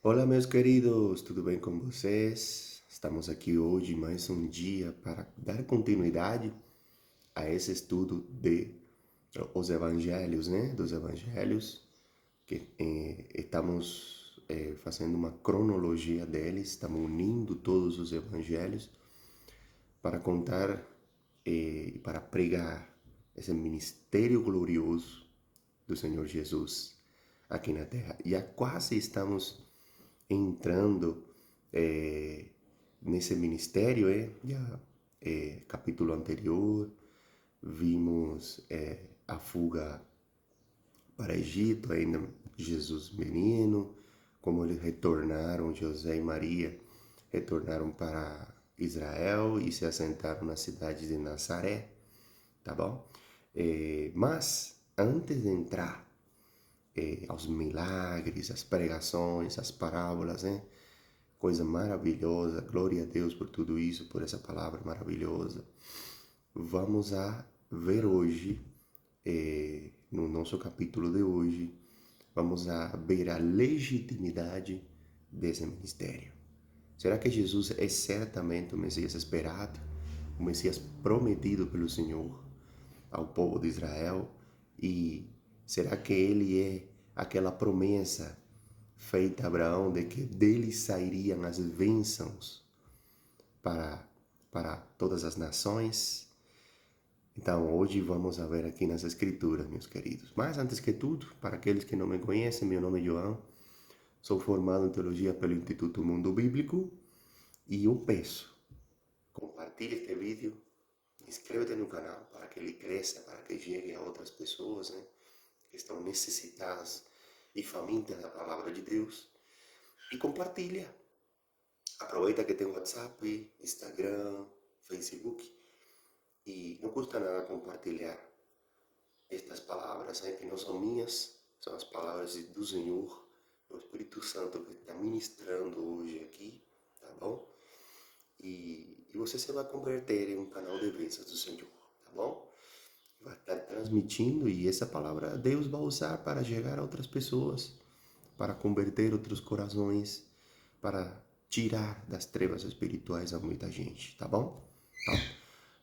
Olá, meus queridos, tudo bem com vocês? Estamos aqui hoje mais um dia para dar continuidade a esse estudo de os evangelhos, né? Dos evangelhos, que estamos fazendo uma cronologia deles, estamos unindo todos os evangelhos para contar e para pregar esse ministério glorioso do Senhor Jesus aqui na Terra. Já quase estamos entrando nesse ministério, já capítulo anterior, vimos a fuga para Egito, ainda Jesus menino, como eles retornaram, José e Maria retornaram para Israel e se assentaram na cidade de Nazaré, tá bom? Mas antes de entrar aos milagres, às pregações, às parábolas, né? Coisa maravilhosa, glória a Deus por tudo isso, por essa palavra maravilhosa. Vamos a ver hoje, no nosso capítulo de hoje, vamos a ver a legitimidade desse ministério. Será que Jesus é certamente o Messias esperado, o Messias prometido pelo Senhor ao povo de Israel? E será que ele é aquela promessa feita a Abraão de que dele sairiam as bênçãos para todas as nações? Então, hoje vamos a ver aqui nas Escrituras, meus queridos. Mas, antes que tudo, para aqueles que não me conhecem, meu nome é João, sou formado em Teologia pelo Instituto Mundo Bíblico e eu peço, compartilhe este vídeo, inscreva-te no canal para que ele cresça, para que chegue a outras pessoas, né, que estão necessitadas e famintas da palavra de Deus. E compartilha. Aproveita que tem WhatsApp, Instagram, Facebook e não custa nada compartilhar estas palavras, que não são minhas, são as palavras do Senhor, do Espírito Santo que está ministrando hoje aqui, tá bom? E você se vai converter em um canal de bênçãos do Senhor, tá bom? Vai estar transmitindo e essa palavra Deus vai usar para chegar a outras pessoas, para converter outros corações, para tirar das trevas espirituais a muita gente, tá bom? Então,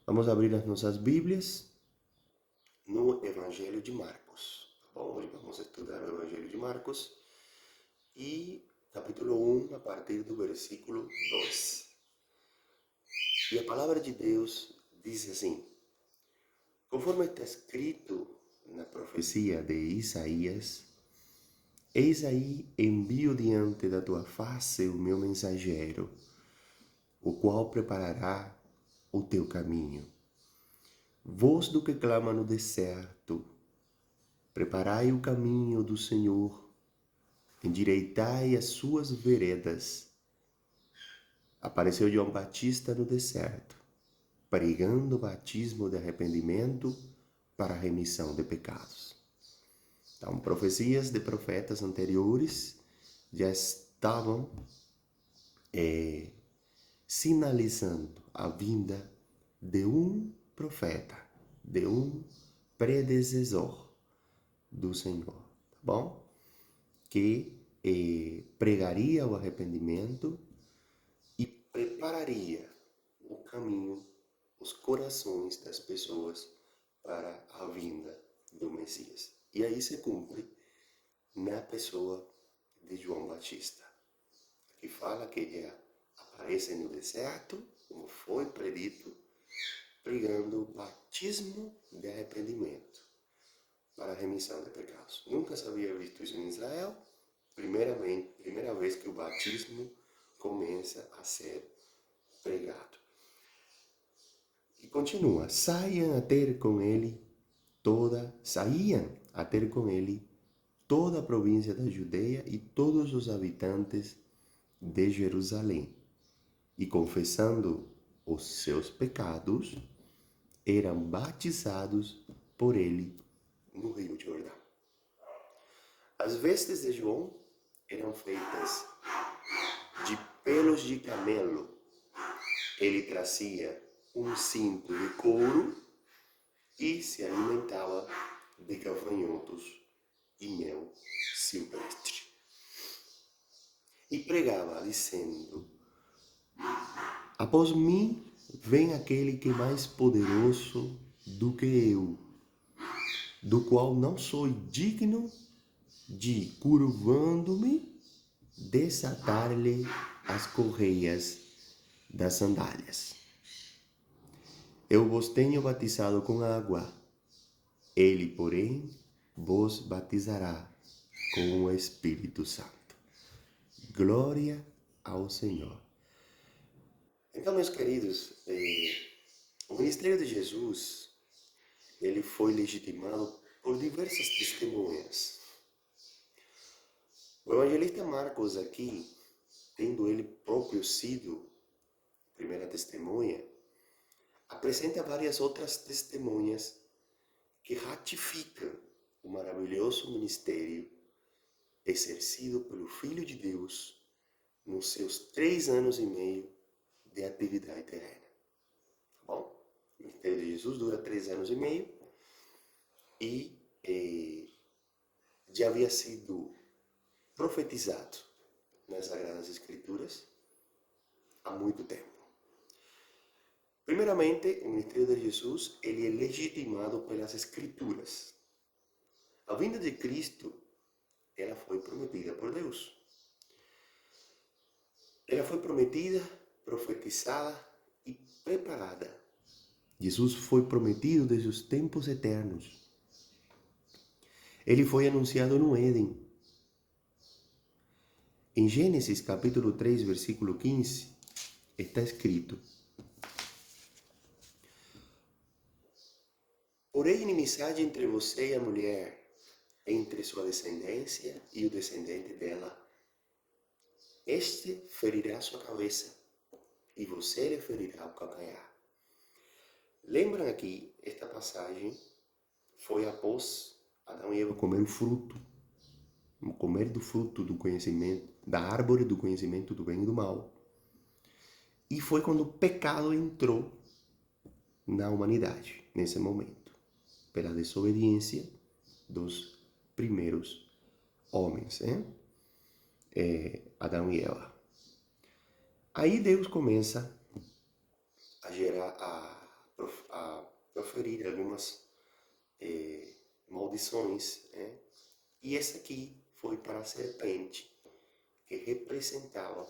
vamos abrir as nossas Bíblias no Evangelho de Marcos, tá bom? Hoje vamos estudar o Evangelho de Marcos e capítulo 1, a partir do versículo 2. E a palavra de Deus diz assim: conforme está escrito na profecia de Isaías, eis aí envio diante da tua face o meu mensageiro, o qual preparará o teu caminho. Voz do que clama no deserto, preparai o caminho do Senhor, endireitai as suas veredas. Apareceu João Batista no deserto, pregando o batismo de arrependimento para a remissão de pecados. Então, profecias de profetas anteriores já estavam sinalizando a vinda de um profeta, de um predecessor do Senhor, tá bom? Que pregaria o arrependimento e prepararia o caminho, os corações das pessoas para a vinda do Messias. E aí se cumpre na pessoa de João Batista, que fala que ele aparece no deserto, como foi predito, pregando o batismo de arrependimento para a remissão de pecados. Nunca se havia visto isso em Israel. Primeira vez que o batismo começa a ser pregado. E continua: saíam a ter com ele toda a província da Judeia e todos os habitantes de Jerusalém. E confessando os seus pecados, eram batizados por ele no Rio Jordão. As vestes de João eram feitas de pelos de camelo. Ele trazia um cinto de couro e se alimentava de gafanhotos e mel silvestre. e pregava, dizendo: após mim vem aquele que é mais poderoso do que eu, do qual não sou digno de, curvando-me, desatar-lhe as correias das sandálias. Eu vos tenho batizado com água, ele, porém, vos batizará com o Espírito Santo. Glória ao Senhor. Então, meus queridos, o ministério de Jesus, ele foi legitimado por diversas testemunhas. O evangelista Marcos aqui, tendo ele próprio sido primeira testemunha, apresenta várias outras testemunhas que ratificam o maravilhoso ministério exercido pelo Filho de Deus nos seus 3 anos e meio de atividade terrena. Tá bom? O ministério de Jesus dura 3 anos e meio e já havia sido profetizado nas Sagradas Escrituras há muito tempo. Primeiramente, o ministério de Jesus ele é legitimado pelas Escrituras. A vinda de Cristo ela foi prometida por Deus. Ela foi prometida, profetizada e preparada. Jesus foi prometido desde os tempos eternos. Ele foi anunciado no Éden. Em Gênesis capítulo 3, versículo 15, está escrito: porém, inimizade entre você e a mulher, entre sua descendência e o descendente dela. Este ferirá sua cabeça, e você lhe ferirá o calcanhar. Lembram aqui, esta passagem foi após Adão e Eva comer o fruto, comer do fruto do conhecimento, da árvore do conhecimento do bem e do mal. E foi quando o pecado entrou na humanidade, nesse momento, pela desobediência dos primeiros homens, Adão e Eva. Aí Deus começa a gerar, a proferir algumas maldições, e essa aqui foi para a serpente, que representava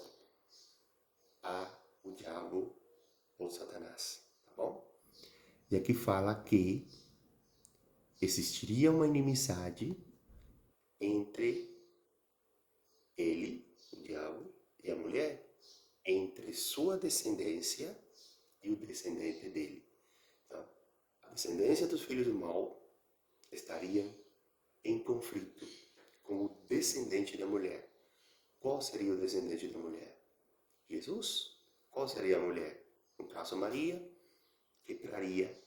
o diabo ou Satanás, tá bom? E aqui fala que existiria uma inimizade entre ele, o diabo, e a mulher, entre sua descendência e o descendente dele. Então, a descendência dos filhos do mal estaria em conflito com o descendente da mulher. Qual seria o descendente da mulher? Jesus. Qual seria a mulher? No caso, Maria, que traria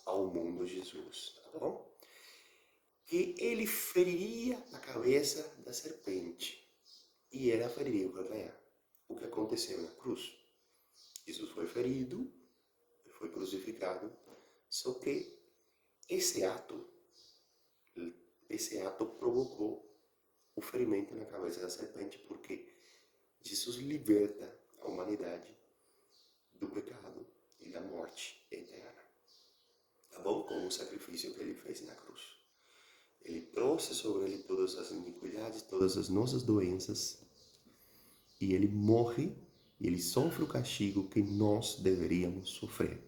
ao mundo Jesus, tá bom? Que ele feriria a cabeça da serpente e ela feriria o calcanhar. O que aconteceu na cruz? Jesus foi ferido, foi crucificado, só que esse ato provocou o ferimento na cabeça da serpente, porque Jesus liberta a humanidade do pecado e da morte eterna. Tá bom? Com o sacrifício que ele fez na cruz. Ele trouxe sobre ele todas as iniquidades, todas as nossas doenças, e ele morre, e ele sofre o castigo que nós deveríamos sofrer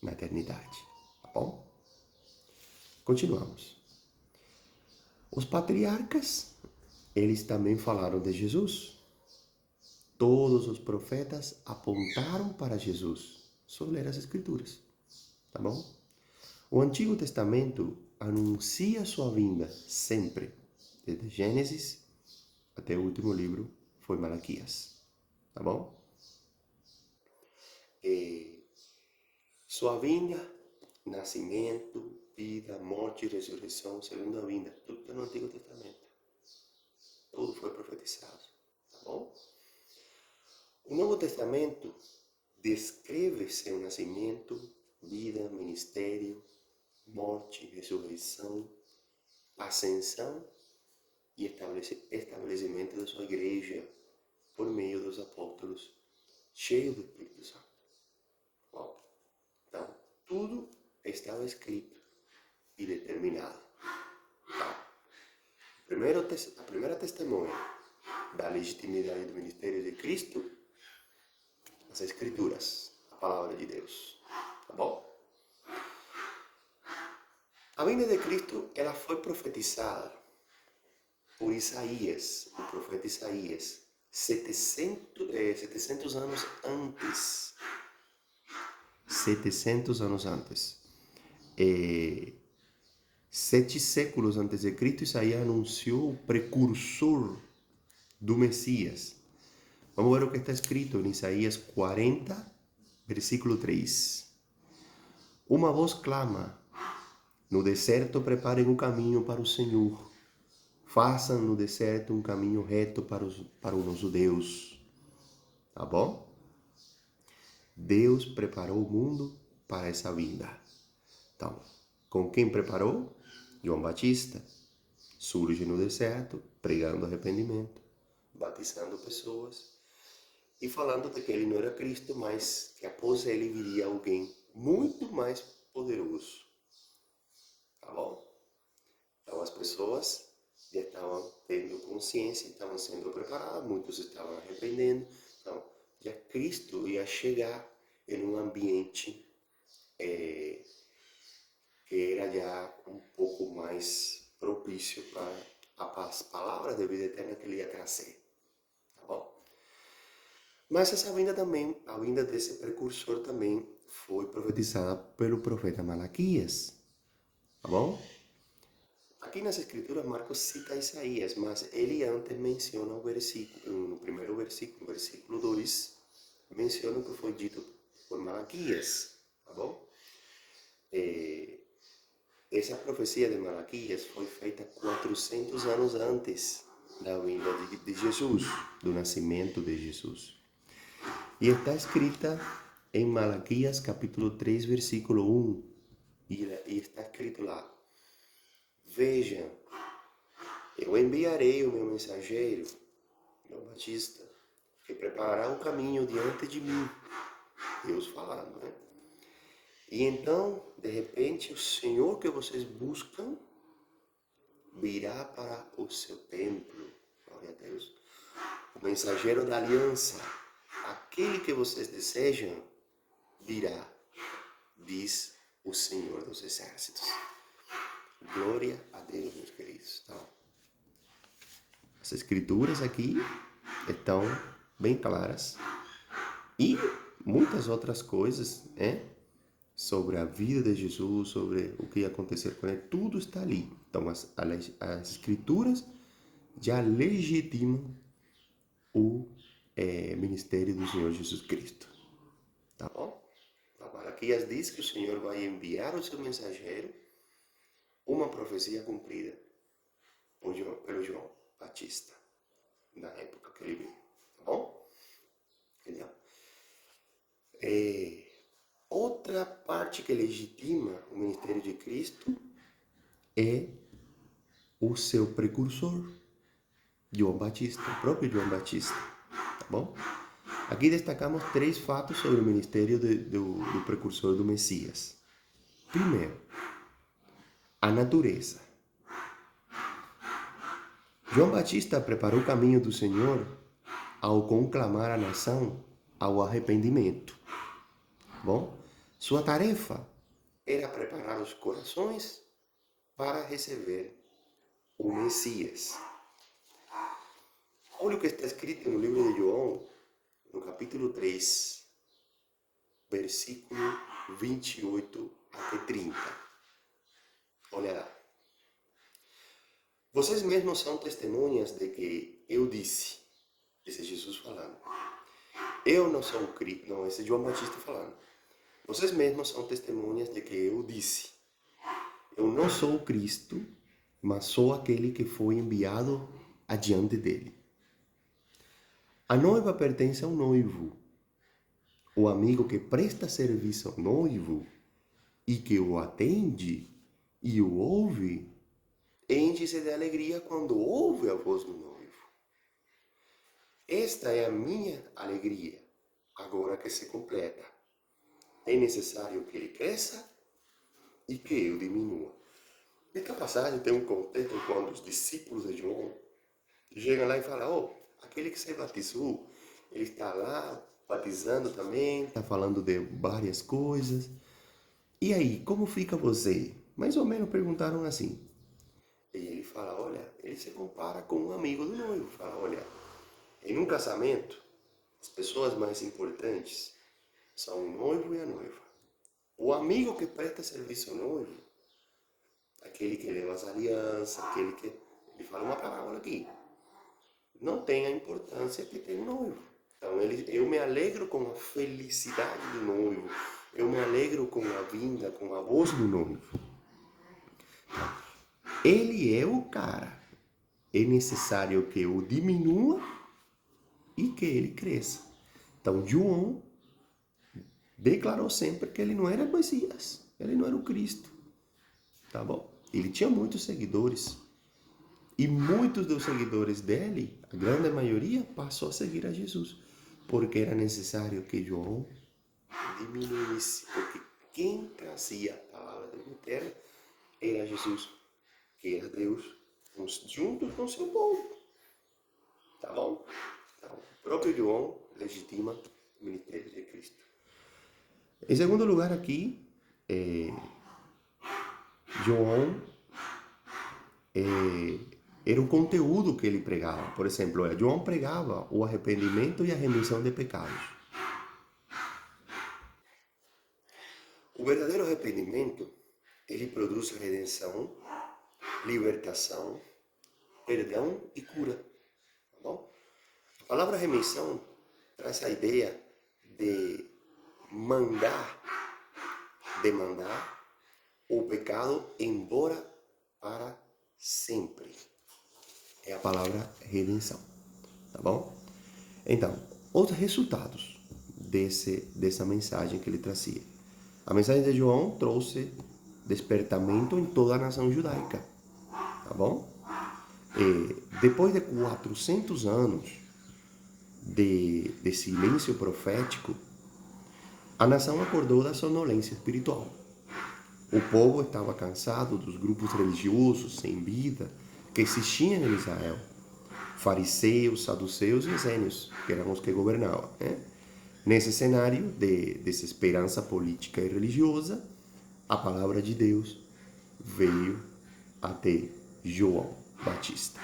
na eternidade. Tá bom? Continuamos. Os patriarcas, eles também falaram de Jesus. Todos os profetas apontaram para Jesus. Só ler as Escrituras, tá bom? O Antigo Testamento anuncia sua vinda sempre, desde Gênesis até o último livro, foi Malaquias, tá bom? Sua vinda, nascimento, vida, morte e ressurreição, segunda vinda, tudo está no Antigo Testamento. Tudo foi profetizado, tá bom? O Novo Testamento descreve seu nascimento, vida, ministério, morte, ressurreição, ascensão e estabelecimento da sua igreja por meio dos apóstolos, cheio do Espírito Santo. Bom, então, tudo estava escrito e determinado. Tá? A primeira testemunha da legitimidade do ministério de Cristo, as Escrituras, a palavra de Deus. Tá bom? A vinda de Cristo, ela foi profetizada por Isaías, o profeta Isaías, 700 anos antes. 700 anos antes. 7 séculos antes de Cristo, Isaías anunciou o precursor do Messias. Vamos ver o que está escrito em Isaías 40, versículo 3. Uma voz clama: no deserto preparem um caminho para o Senhor. Façam no deserto um caminho reto para o nosso Deus. Tá bom? Deus preparou o mundo para essa vinda. Então, com quem preparou? João Batista. Surge no deserto, pregando arrependimento, batizando pessoas e falando de que ele não era Cristo, mas que após ele viria alguém muito mais poderoso. Tá bom? Então, as pessoas já estavam tendo consciência, estavam sendo preparadas, muitos estavam arrependendo. Então, já Cristo ia chegar em um ambiente que era já um pouco mais propício para as palavras de vida eterna que ele ia trazer. Tá bom? Mas essa vinda também, a vinda desse precursor também foi profetizada pelo profeta Malaquias. Tá bom? Aqui nas Escrituras, Marcos cita Isaías, mas ele antes menciona o versículo, no primeiro versículo, versículo 2, menciona o que foi dito por Malaquias, tá bom? Essa profecia de Malaquias foi feita 400 anos antes da vinda de Jesus, do nascimento de Jesus. E está escrita em Malaquias capítulo 3, versículo 1, e está escrito lá: vejam, eu enviarei o meu mensageiro, João Batista, que preparará um caminho diante de mim. Deus falando, né? E então, de repente, o Senhor que vocês buscam virá para o seu templo. Glória a Deus. O mensageiro da aliança, aquele que vocês desejam, virá, diz o Senhor dos Exércitos. Glória a Deus, meus queridos. Então, as Escrituras aqui estão bem claras. E muitas outras coisas, né? Sobre a vida de Jesus, sobre o que ia acontecer com ele, tudo está ali. Então, as Escrituras já legitimam o ministério do Senhor Jesus Cristo. Tá bom? Malaquias diz que o Senhor vai enviar o seu mensageiro, uma profecia cumprida pelo João Batista, na época que ele veio. Tá bom? Então, outra parte que legitima o ministério de Cristo é o seu precursor, João Batista, o próprio João Batista. Tá bom? Aqui destacamos 3 fatos sobre o ministério do precursor do Messias. Primeiro, a natureza. João Batista preparou o caminho do Senhor ao conclamar a nação ao arrependimento. Bom, sua tarefa era preparar os corações para receber o Messias. Olha o que está escrito no livro de João, no capítulo 3, versículo 28 até 30. Olha lá. Vocês mesmos são testemunhas de que eu disse, esse é Jesus falando. Eu não sou o Cristo, não, esse é João Batista falando. Vocês mesmos são testemunhas de que eu disse. Eu não sou o Cristo, mas sou aquele que foi enviado adiante dele. A noiva pertence ao noivo. O amigo que presta serviço ao noivo e que o atende e o ouve, enche-se de alegria quando ouve a voz do noivo. Esta é a minha alegria, agora que se completa. É necessário que ele cresça e que eu diminua. Esta passagem tem um contexto quando os discípulos de João chegam lá e falam, aquele que se batizou, ele está lá batizando também, está falando de várias coisas. E aí, como fica você? Mais ou menos perguntaram assim. E ele fala, olha, ele se compara com um amigo do noivo. Fala, olha, em um casamento, as pessoas mais importantes são o noivo e a noiva. O amigo que presta serviço ao noivo, aquele que leva as alianças, aquele que... Ele fala uma parábola aqui. Não tem a importância que tem o noivo. Então, eu me alegro com a felicidade do noivo. Eu me alegro com a vinda, com a voz do noivo. Ele é o cara. É necessário que eu diminua e que ele cresça. Então, João declarou sempre que ele não era o Messias. Ele não era o Cristo. Tá bom? Ele tinha muitos seguidores. E muitos dos seguidores dele, a grande maioria, passou a seguir a Jesus. Porque era necessário que João diminuísse. Porque quem trazia a palavra da vida eterna era Jesus, que era Deus, junto com seu povo. Tá bom? Então, o próprio João legitima o ministério de Cristo. Em segundo lugar aqui, João era o conteúdo que ele pregava. Por exemplo, João pregava o arrependimento e a remissão de pecados. O verdadeiro arrependimento, ele produz redenção, libertação, perdão e cura. Tá bom? A palavra remissão traz a ideia de demandar o pecado embora para sempre. É a palavra redenção, tá bom? Então, outros resultados dessa mensagem que ele trazia. A mensagem de João trouxe despertamento em toda a nação judaica, tá bom? Depois de 400 anos de silêncio profético, a nação acordou da sonolência espiritual. O povo estava cansado dos grupos religiosos sem vida que existiam em Israel. Fariseus, saduceus e essênios, que eram os que governavam. Nesse cenário de desesperança política e religiosa, a palavra de Deus veio até João Batista.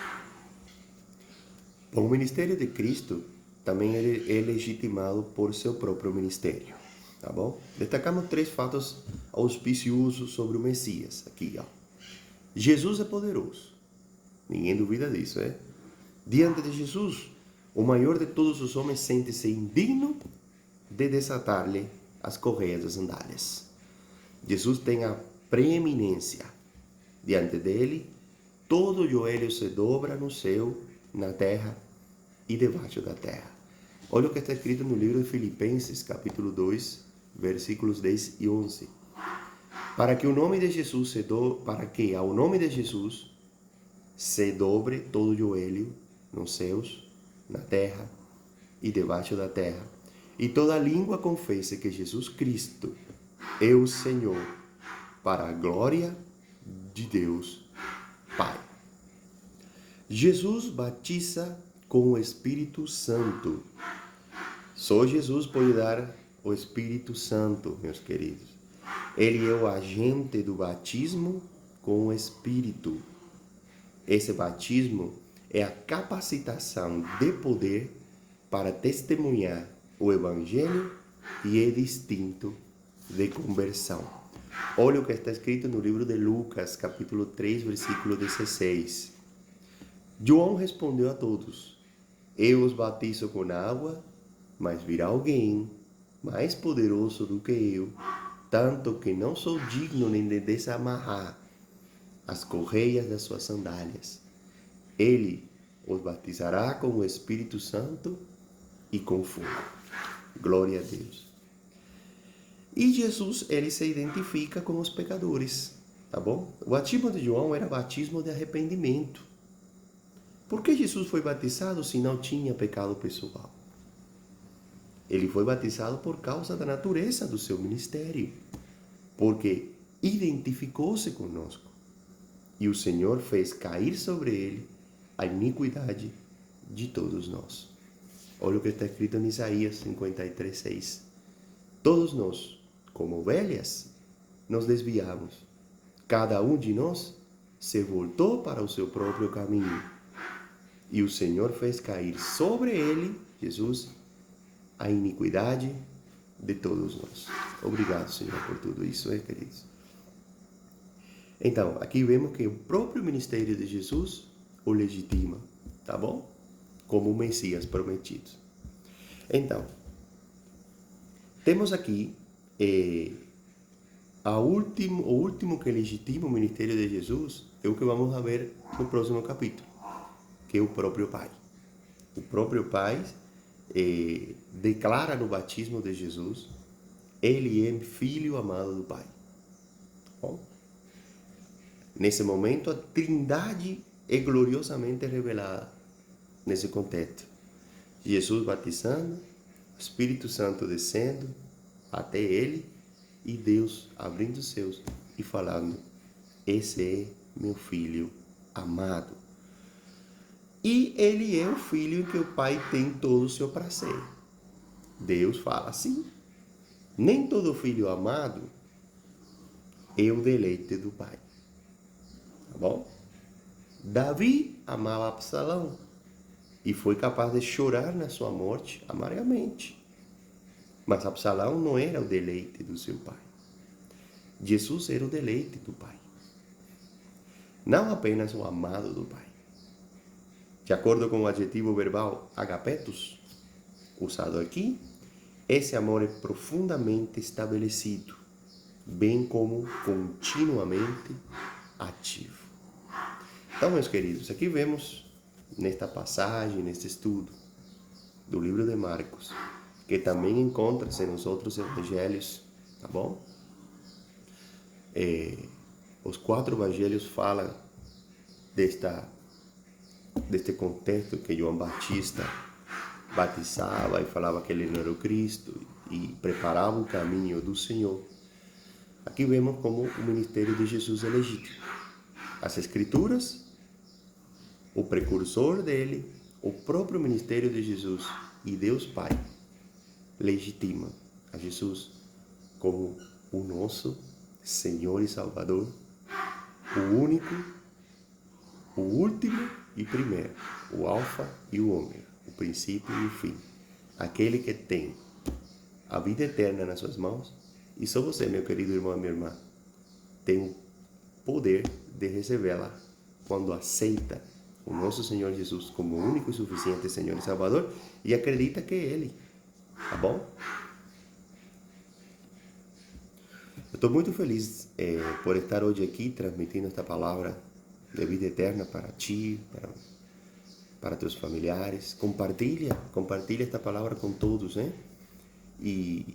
Bom, o ministério de Cristo também é legitimado por seu próprio ministério. Tá bom? Destacamos 3 fatos auspiciosos sobre o Messias aqui, ó. Jesus é poderoso. Ninguém duvida disso, Diante de Jesus, o maior de todos os homens sente-se indigno de desatar-lhe as correias das sandálias. Jesus tem a preeminência. Diante dele, todo joelho se dobra no céu, na terra e debaixo da terra. Olha o que está escrito no livro de Filipenses, capítulo 2, versículos 10 e 11. Para que ao nome de Jesus se dobre todo joelho nos céus, na terra e debaixo da terra, e toda língua confesse que Jesus Cristo é o Senhor, para a glória de Deus Pai. Jesus batiza com o Espírito Santo. Só Jesus pode dar o Espírito Santo, meus queridos. Ele é o agente do batismo com o Espírito. Esse batismo é a capacitação de poder para testemunhar o Evangelho e é distinto de conversão. Olha o que está escrito no livro de Lucas, capítulo 3, versículo 16. João respondeu a todos: eu os batizo com água, mas virá alguém mais poderoso do que eu, tanto que não sou digno nem de desamarrar as correias das suas sandálias. Ele os batizará com o Espírito Santo e com fogo. Glória a Deus. E Jesus, ele se identifica com os pecadores. tá bom? O batismo de João era batismo de arrependimento. Por que Jesus foi batizado se não tinha pecado pessoal? Ele foi batizado por causa da natureza do seu ministério, porque identificou-se conosco. E o Senhor fez cair sobre ele a iniquidade de todos nós. Olha o que está escrito em Isaías 53:6. Todos nós, como ovelhas, nos desviamos. Cada um de nós se voltou para o seu próprio caminho. E o Senhor fez cair sobre ele, Jesus, a iniquidade de todos nós. Obrigado, Senhor, por tudo isso, queridos. Então, aqui vemos que o próprio ministério de Jesus o legitima, tá bom? Como o Messias prometido. Então, temos aqui o último que legitima o ministério de Jesus é o que vamos a ver no próximo capítulo, que é o próprio Pai. O próprio Pai declara no batismo de Jesus, ele é filho amado do Pai. Bom, nesse momento, a Trindade é gloriosamente revelada nesse contexto. Jesus batizando, o Espírito Santo descendo até ele e Deus abrindo os seus e falando: esse é meu filho amado. E ele é o filho em que o Pai tem todo o seu prazer. Deus fala assim: nem todo filho amado é o deleite do Pai. Tá bom? Davi amava Absalão e foi capaz de chorar na sua morte amargamente. Mas Absalão não era o deleite do seu pai. Jesus era o deleite do Pai. Não apenas o amado do Pai. De acordo com o adjetivo verbal agapetos, usado aqui, esse amor é profundamente estabelecido, bem como continuamente ativo. Então, meus queridos, aqui vemos nesta passagem, neste estudo do livro de Marcos, que também encontra-se nos outros evangelhos, tá bom? Os 4 evangelhos falam deste contexto que João Batista batizava e falava que ele não era o Cristo e preparava o caminho do Senhor. Aqui vemos como o ministério de Jesus é legítimo. As Escrituras, o precursor dele, o próprio ministério de Jesus e Deus Pai legitima a Jesus como o nosso Senhor e Salvador, o único, o último e primeiro, o Alfa e o Ômega, o princípio e o fim, aquele que tem a vida eterna nas suas mãos, e só você, meu querido irmão e minha irmã, tem o poder de recebê-la quando aceita o nosso Senhor Jesus como o único e suficiente Senhor e Salvador e acredita que é Ele, tá bom? Eu estou muito feliz por estar hoje aqui transmitindo esta palavra de vida eterna para ti, para teus familiares. Compartilha esta palavra com todos, né? E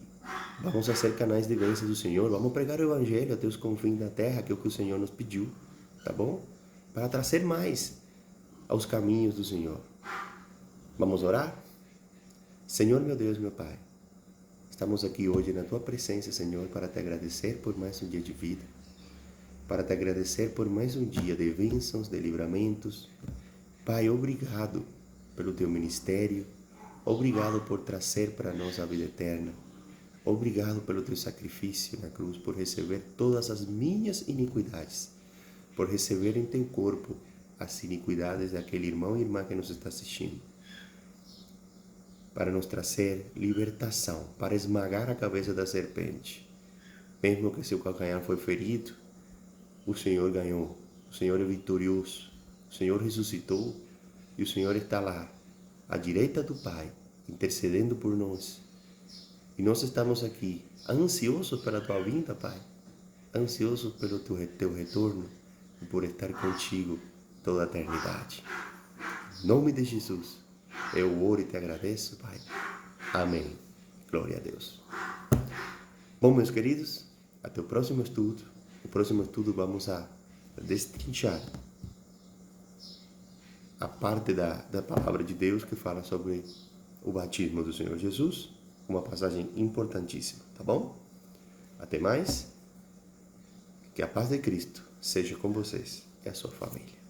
vamos a ser canais de bênção do Senhor. Vamos pregar o Evangelho até os confins da terra, que é o que o Senhor nos pediu, tá bom? Para trazer mais aos caminhos do Senhor. Vamos orar? Senhor, meu Deus, meu Pai, estamos aqui hoje na Tua presença, Senhor, para te agradecer por mais um dia de vida, para te agradecer por mais um dia de bênçãos, de livramentos. Pai, obrigado pelo Teu ministério, obrigado por trazer para nós a vida eterna, obrigado pelo Teu sacrifício na cruz, por receber todas as minhas iniquidades, por receber em Teu corpo as iniquidades daquele irmão e irmã que nos está assistindo, para nos trazer libertação, para esmagar a cabeça da serpente. Mesmo que seu calcanhar foi ferido, o Senhor ganhou, o Senhor é vitorioso, o Senhor ressuscitou e o Senhor está lá, à direita do Pai, intercedendo por nós. E nós estamos aqui, ansiosos pela Tua vinda, Pai, ansiosos pelo Teu retorno e por estar contigo toda a eternidade. Em nome de Jesus, eu oro e te agradeço, Pai. Amém. Glória a Deus. Bom, meus queridos, até o próximo estudo. No próximo estudo vamos a destrinchar a parte da palavra de Deus que fala sobre o batismo do Senhor Jesus, uma passagem importantíssima, tá bom? Até mais, que a paz de Cristo seja com vocês e a sua família.